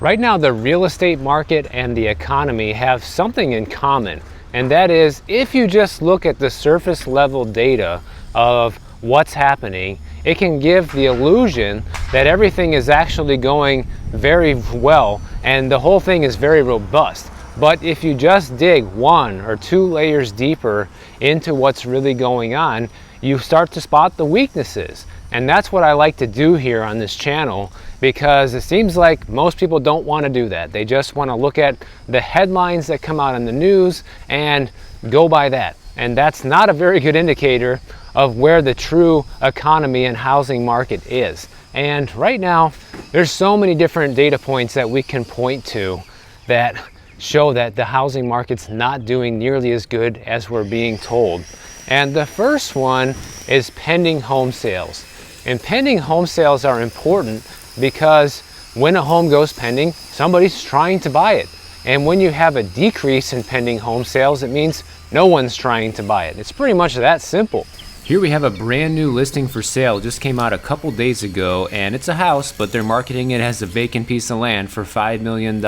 Right now, the real estate market and the economy have something in common, and that is if you just look at the surface level data of what's happening, it can give the illusion that everything is actually going very well and the whole thing is very robust. But if you just dig 1 or 2 layers deeper into what's really going on, you start to spot the weaknesses. And that's what I like to do here on this channel, because it seems like most people don't want to do that. They just want to look at the headlines that come out in the news and go by that. And that's not a very good indicator of where the true economy and housing market is. And right now, there's so many different data points that we can point to that show that the housing market's not doing nearly as good as we're being told. And the first one is pending home sales. And pending home sales are important because when a home goes pending, somebody's trying to buy it. And when you have a decrease in pending home sales, it means no one's trying to buy it. It's pretty much that simple. Here we have a brand new listing for sale. It just came out a couple days ago, and it's a house, but they're marketing it as a vacant piece of land for $5 million.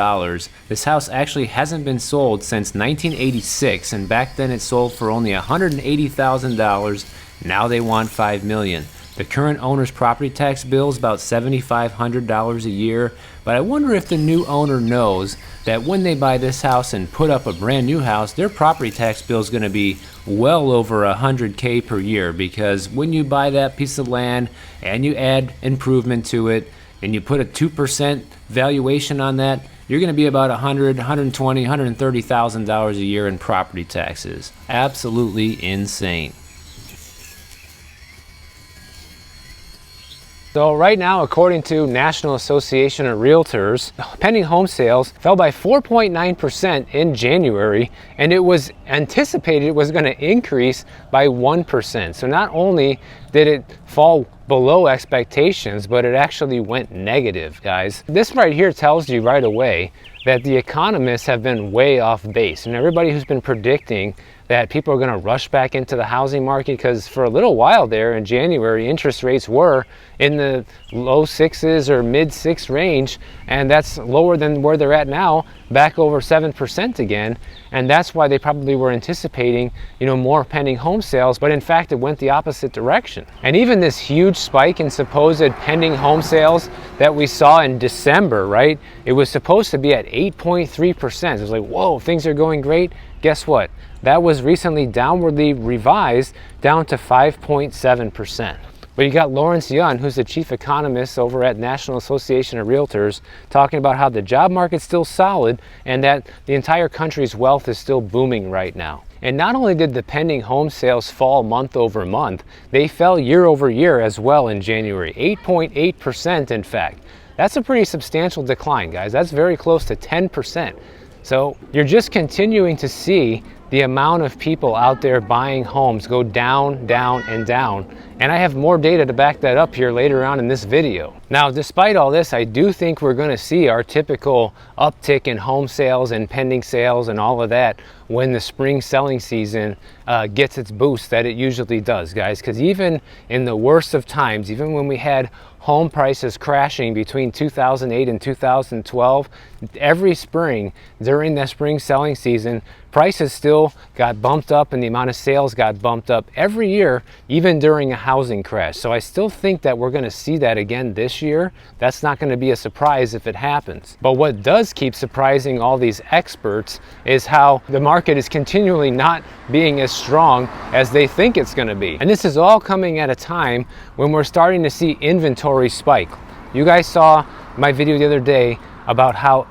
This house actually hasn't been sold since 1986, and back then it sold for only $180,000. Now they want $5 million. The current owner's property tax bill is about $7,500 a year, but I wonder if the new owner knows that when they buy this house and put up a brand new house, their property tax bill is going to be well over $100K per year, because when you buy that piece of land and you add improvement to it and you put a 2% valuation on that, you're going to be about $100,000, $120,000, $130,000 a year in property taxes. Absolutely insane. So right now, according to National Association of Realtors, pending home sales fell by 4.9% in January, and it was anticipated it was going to increase by 1%. So not only did it fall below expectations, but it actually went negative, guys. This right here tells you right away that the economists have been way off base, and everybody who's been predicting that people are going to rush back into the housing market, because for a little while there in January, interest rates were in the low 6s or mid 6 range, and that's lower than where they're at now, back over 7% again. And that's why they probably were anticipating, more pending home sales, but in fact it went the opposite direction. And even this huge spike in supposed pending home sales that we saw in December, right? It was supposed to be at 8.3%. It was like, whoa, things are going great. Guess what? That was recently downwardly revised down to 5.7%. But you got Lawrence Yun, who's the chief economist over at National Association of Realtors, talking about how the job market's still solid and that the entire country's wealth is still booming right now. And not only did the pending home sales fall month over month, they fell year over year as well in January, 8.8% in fact. That's a pretty substantial decline, guys. That's very close to 10%. So you're just continuing to see the amount of people out there buying homes go down, down, and down. And I have more data to back that up here later on in this video. Now, despite all this, I do think we're going to see our typical uptick in home sales and pending sales and all of that when the spring selling season gets its boost that it usually does, guys. Because even in the worst of times, even when we had home prices crashing between 2008 and 2012, every spring during the spring selling season, prices still got bumped up and the amount of sales got bumped up every year, even during a housing crash. So I still think that we're going to see that again this year. That's not going to be a surprise if it happens. But what does keep surprising all these experts is how the market is continually not being as strong as they think it's going to be. And this is all coming at a time when we're starting to see inventory spike. You guys saw my video the other day about how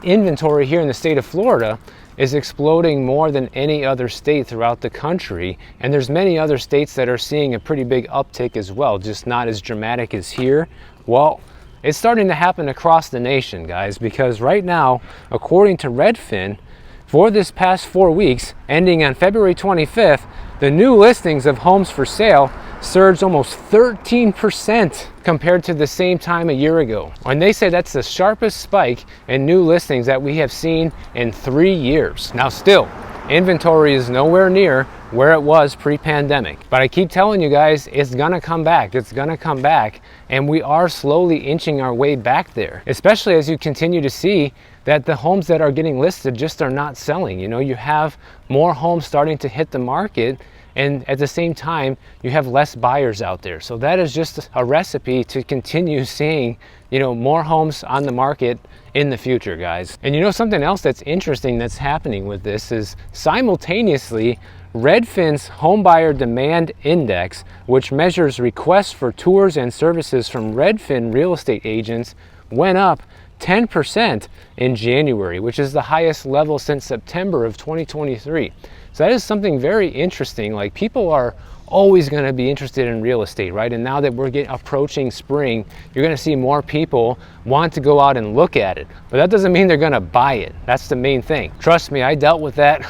inventory here in the state of Florida is exploding more than any other state throughout the country, and there's many other states that are seeing a pretty big uptick as well, just not as dramatic as here. Well, it's starting to happen across the nation, guys, because right now, according to Redfin, for this past 4 weeks, ending on February 25th, the new listings of homes for sale surged almost 13% compared to the same time a year ago. And they say that's the sharpest spike in new listings that we have seen in 3 years. Now still, inventory is nowhere near where it was pre-pandemic. But I keep telling you guys, it's gonna come back. It's gonna come back, and we are slowly inching our way back there, especially as you continue to see that the homes that are getting listed just are not selling. You know, you have more homes starting to hit the market, and at the same time, you have less buyers out there. So that is just a recipe to continue seeing, you know, more homes on the market in the future, guys. And you know, something else that's interesting that's happening with this is simultaneously, Redfin's Homebuyer Demand Index, which measures requests for tours and services from Redfin real estate agents, went up 10% in January, which is the highest level since September of 2023. So that is something very interesting. Like, people are always going to be interested in real estate, right? And now that we're approaching spring, you're going to see more people want to go out and look at it. But that doesn't mean they're going to buy it. That's the main thing. Trust me, I dealt with that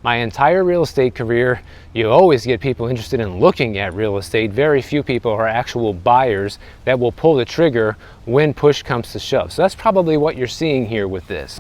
my entire real estate career. You always get people interested in looking at real estate. Very few people are actual buyers that will pull the trigger when push comes to shove. So that's probably what you're seeing here with this.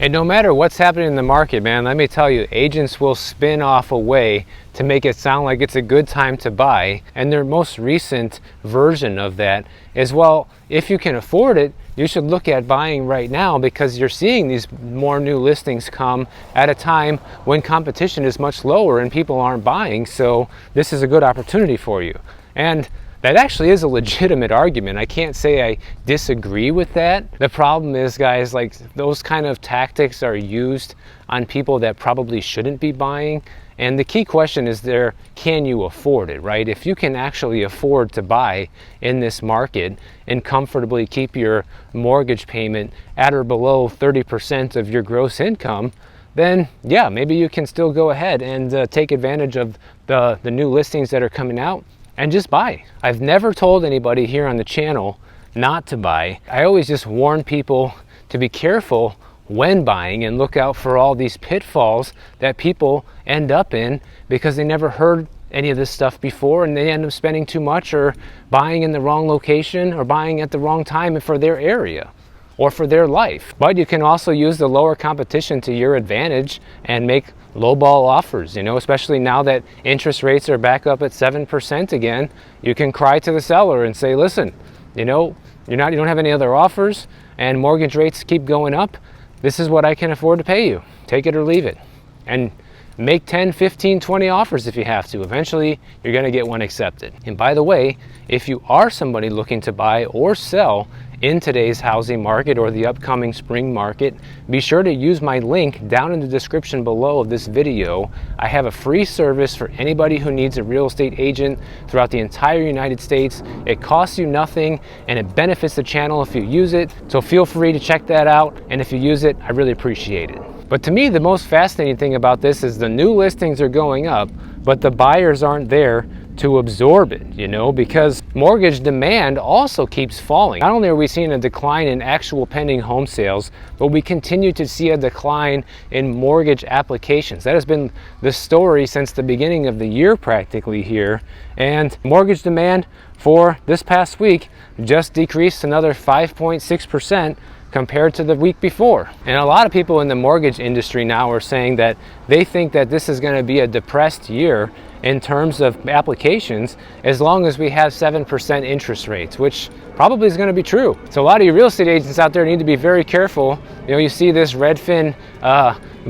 And no matter what's happening in the market, man, let me tell you, agents will spin off a way to make it sound like it's a good time to buy. And their most recent version of that is, well, if you can afford it, you should look at buying right now, because you're seeing these more new listings come at a time when competition is much lower and people aren't buying. So this is a good opportunity for you. And that actually is a legitimate argument. I can't say I disagree with that. The problem is, guys, like, those kind of tactics are used on people that probably shouldn't be buying. And the key question is there, can you afford it, right? If you can actually afford to buy in this market and comfortably keep your mortgage payment at or below 30% of your gross income, then yeah, maybe you can still go ahead and take advantage of the new listings that are coming out and just buy. I've never told anybody here on the channel not to buy. I always just warn people to be careful when buying and look out for all these pitfalls that people end up in because they never heard any of this stuff before, and they end up spending too much or buying in the wrong location or buying at the wrong time for their area or for their life. But you can also use the lower competition to your advantage and make lowball offers, you know, especially now that interest rates are back up at 7% again. You can cry to the seller and say, listen, you know, you don't have any other offers and mortgage rates keep going up. This is what I can afford to pay you. Take it or leave it. And make 10, 15, 20 offers if you have to. Eventually, you're going to get one accepted. And by the way, if you are somebody looking to buy or sell in today's housing market or the upcoming spring market, be sure to use my link down in the description below of this video. I have a free service for anybody who needs a real estate agent throughout the entire United States. It costs you nothing and it benefits the channel if you use it. So feel free to check that out. And if you use it, I really appreciate it. But to me, the most fascinating thing about this is the new listings are going up, but the buyers aren't there to absorb it, you know, because mortgage demand also keeps falling. Not only are we seeing a decline in actual pending home sales, but we continue to see a decline in mortgage applications. That has been the story since the beginning of the year practically here. And mortgage demand for this past week just decreased another 5.6% compared to the week before. And a lot of people in the mortgage industry now are saying that they think that this is going to be a depressed year in terms of applications as long as we have 7% interest rates, which probably is going to be true. So a lot of you real estate agents out there need to be very careful. You know, you see this Redfin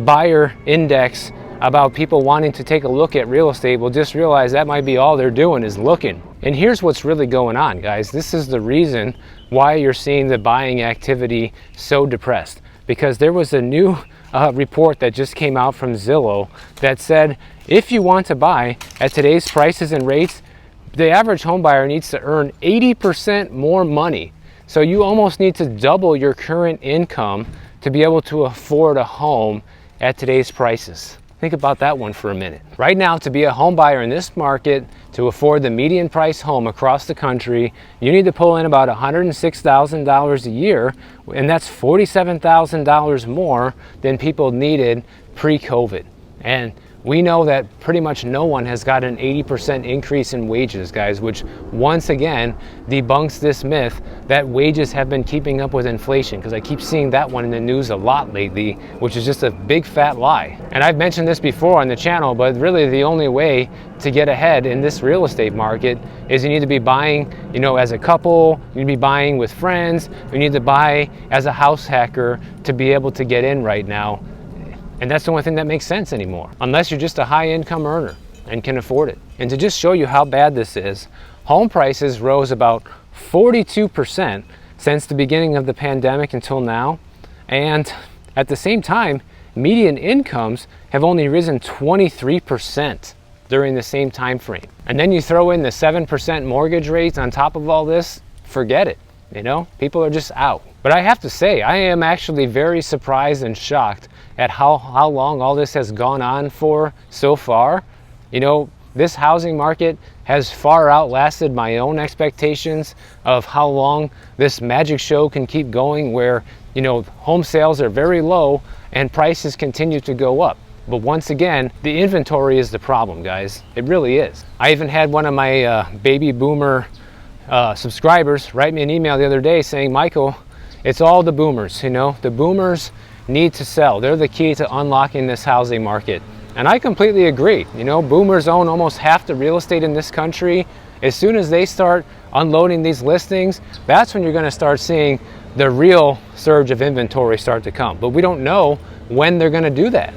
buyer index about people wanting to take a look at real estate. Well, just realize that might be all they're doing is looking. And here's what's really going on, guys. This is the reason why you're seeing the buying activity so depressed, because there was a new report that just came out from Zillow that said if you want to buy at today's prices and rates, the average home buyer needs to earn 80% more money. So you almost need to double your current income to be able to afford a home at today's prices. Think about that one for a minute. Right now, to be a home buyer in this market, to afford the median price home across the country, you need to pull in about $106,000 a year, and that's $47,000 more than people needed pre-COVID. And we know that pretty much no one has got an 80% increase in wages, guys, which once again debunks this myth that wages have been keeping up with inflation, because I keep seeing that one in the news a lot lately, which is just a big fat lie. And I've mentioned this before on the channel, but really the only way to get ahead in this real estate market is you need to be buying, you know, as a couple, you need to be buying with friends, you need to buy as a house hacker to be able to get in right now. And that's the only thing that makes sense anymore, unless you're just a high income earner and can afford it. And to just show you how bad this is, home prices rose about 42% since the beginning of the pandemic until now. And at the same time, median incomes have only risen 23% during the same time frame. And then you throw in the 7% mortgage rates on top of all this, forget it. You know, people are just out. But I have to say, I am actually very surprised and shocked at how long all this has gone on for so far. You know, this housing market has far outlasted my own expectations of how long this magic show can keep going, where, you know, home sales are very low and prices continue to go up. But once again, the inventory is the problem, guys. It really is. I even had one of my baby boomer subscribers write me an email the other day saying, Michael, it's all the boomers, you know, the boomers need to sell. They're the key to unlocking this housing market. And I completely agree. You know, boomers own almost half the real estate in this country. As soon as they start unloading these listings, that's when you're going to start seeing the real surge of inventory start to come. But we don't know when they're going to do that.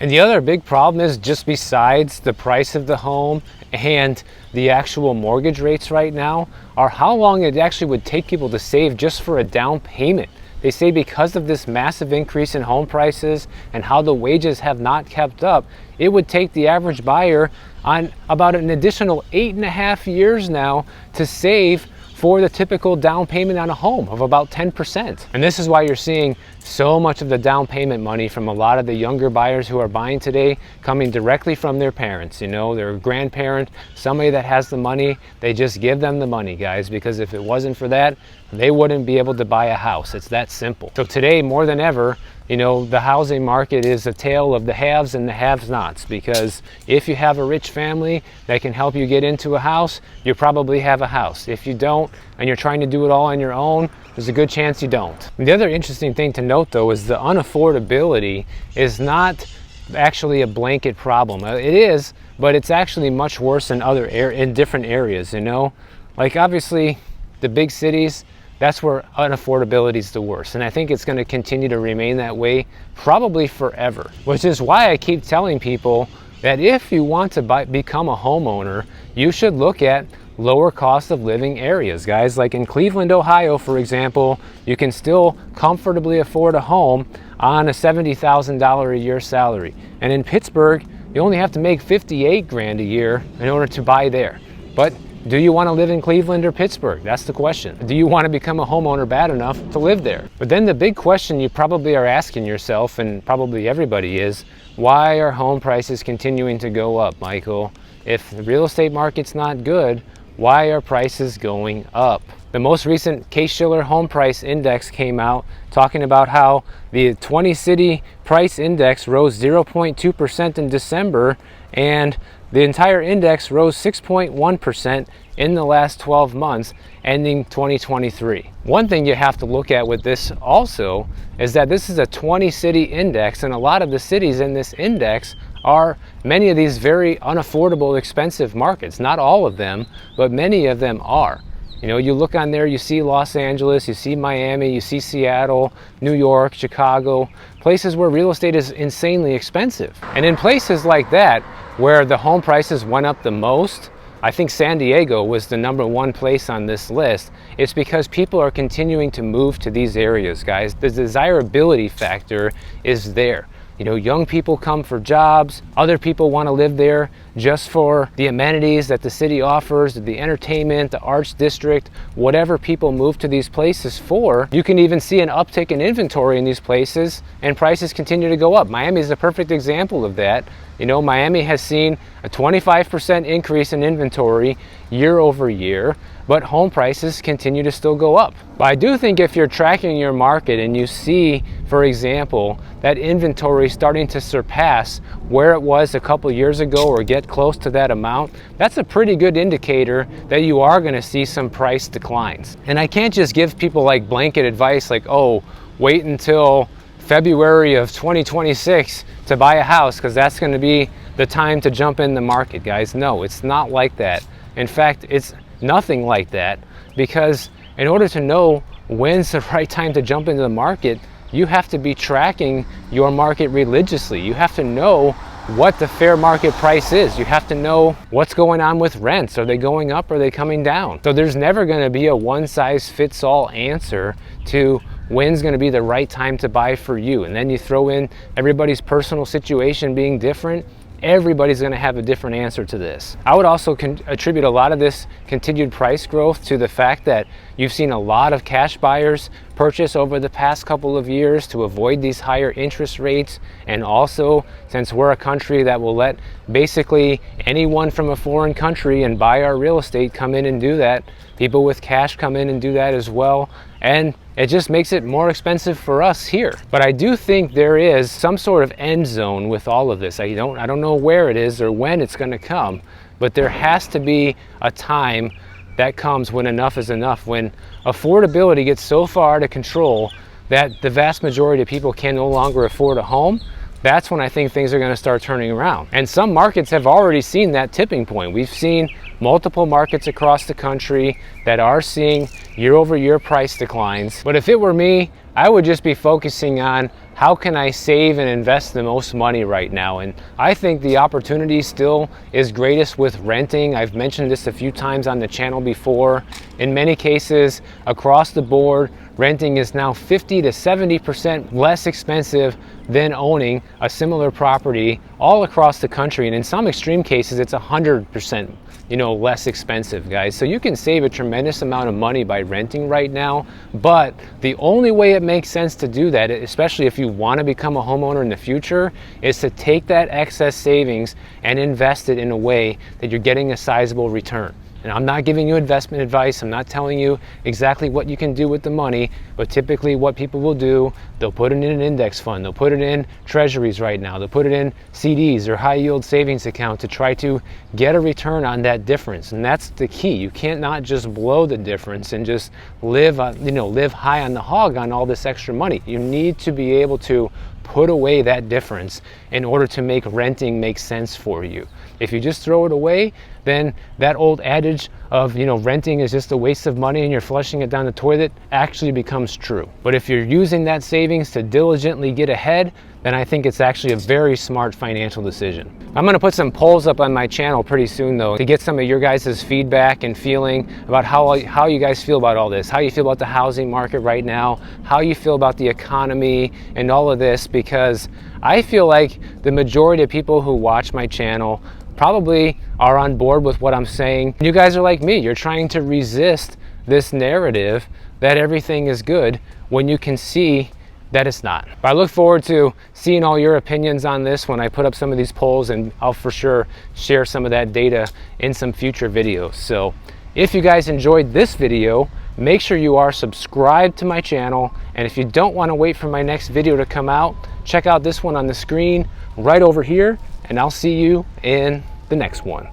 And the other big problem is, just besides the price of the home and the actual mortgage rates right now, are how long it actually would take people to save just for a down payment. They say because of this massive increase in home prices and how the wages have not kept up, it would take the average buyer on about an additional 8.5 years now to save for the typical down payment on a home of about 10%. And this is why you're seeing so much of the down payment money from a lot of the younger buyers who are buying today coming directly from their parents, you know, their grandparent, somebody that has the money. They just give them the money, guys, because if it wasn't for that, they wouldn't be able to buy a house. It's that simple. So today, more than ever, you know, the housing market is a tale of the haves and the have-nots, because if you have a rich family that can help you get into a house, you probably have a house. If you don't, and you're trying to do it all on your own, there's a good chance you don't. And the other interesting thing to note, though, is the unaffordability is not actually a blanket problem. It is, but it's actually much worse in different areas, you know? Like, obviously, the big cities, that's where unaffordability is the worst. And I think it's going to continue to remain that way probably forever, which is why I keep telling people that if you want to become a homeowner, you should look at lower cost of living areas, guys. Like in Cleveland, Ohio, for example, you can still comfortably afford a home on a $70,000 a year salary. And in Pittsburgh, you only have to make 58 grand a year in order to buy there. But do you want to live in Cleveland or Pittsburgh? That's the question. Do you want to become a homeowner bad enough to live there? But then the big question you probably are asking yourself, and probably everybody is, why are home prices continuing to go up, Michael? If the real estate market's not good, why are prices going up? The most recent Case-Shiller Home Price Index came out talking about how the 20-city price index rose 0.2% in December, and the entire index rose 6.1% in the last 12 months, ending 2023. One thing you have to look at with this also is that this is a 20-city index, and a lot of the cities in this index are many of these very unaffordable, expensive markets. Not all of them, but many of them are. You know, you look on there, you see Los Angeles, you see Miami, you see Seattle, New York, Chicago, places where real estate is insanely expensive. And in places like that, where the home prices went up the most, I think San Diego was the #1 place on this list. It's because people are continuing to move to these areas, guys. The desirability factor is there. You know, young people come for jobs, other people want to live there just for the amenities that the city offers, the entertainment, the arts district, whatever people move to these places for. You can even see an uptick in inventory in these places and prices continue to go up. Miami is a perfect example of that. You know, Miami has seen a 25% increase in inventory year over year, but home prices continue to still go up. But I do think if you're tracking your market and you see, for example, that inventory starting to surpass where it was a couple years ago or get close to that amount, that's a pretty good indicator that you are going to see some price declines. And I can't just give people like blanket advice like, oh, wait until February of 2026 to buy a house because that's going to be the time to jump in the market, guys. No, it's not like that. In fact, it's nothing like that, because in order to know when's the right time to jump into the market, you have to be tracking your market religiously. You have to know what the fair market price is. You have to know what's going on with rents. Are they going up? Or are they coming down? So there's never going to be a one-size-fits-all answer to when's going to be the right time to buy for you. And then you throw in everybody's personal situation being different. Everybody's going to have a different answer to this. I would also attribute a lot of this continued price growth to the fact that you've seen a lot of cash buyers purchase over the past couple of years to avoid these higher interest rates. And also, since we're a country that will let basically anyone from a foreign country and buy our real estate come in and do that, people with cash come in and do that as well. And it just makes it more expensive for us here. But I do think there is some sort of end zone with all of this. I don't know where it is or when it's going to come, but there has to be a time that comes when enough is enough, when affordability gets so far out of control that the vast majority of people can no longer afford a home. That's when I think things are going to start turning around. And some markets have already seen that tipping point. We've seen multiple markets across the country that are seeing year-over-year price declines. But if it were me, I would just be focusing on how can I save and invest the most money right now. And I think the opportunity still is greatest with renting. I've mentioned this a few times on the channel before. In many cases, across the board, renting is now 50 to 70% less expensive than owning a similar property all across the country. And in some extreme cases, it's 100% less expensive, guys. So you can save a tremendous amount of money by renting right now. But the only way it makes sense to do that, especially if you want to become a homeowner in the future, is to take that excess savings and invest it in a way that you're getting a sizable return. And I'm not giving you investment advice. I'm not telling you exactly what you can do with the money, but typically what people will do, they'll put it in an index fund, they'll put it in treasuries right now, they'll put it in CDs or high yield savings account to try to get a return on that difference. And that's the key. You can't not just blow the difference and just live high on the hog on all this extra money. You need to be able to put away that difference in order to make renting make sense for you. If you just throw it away, then that old adage of renting is just a waste of money and you're flushing it down the toilet actually becomes true. But if you're using that savings to diligently get ahead, then I think it's actually a very smart financial decision. I'm going to put some polls up on my channel pretty soon though to get some of your guys' feedback and feeling about how you guys feel about all this, how you feel about the housing market right now, how you feel about the economy and all of this, because I feel like the majority of people who watch my channel probably are on board with what I'm saying. You guys are like me. You're trying to resist this narrative that everything is good when you can see that it's not. But I look forward to seeing all your opinions on this when I put up some of these polls, and I'll for sure share some of that data in some future videos. So if you guys enjoyed this video, make sure you are subscribed to my channel. And if you don't want to wait for my next video to come out, check out this one on the screen right over here, and I'll see you in the next one.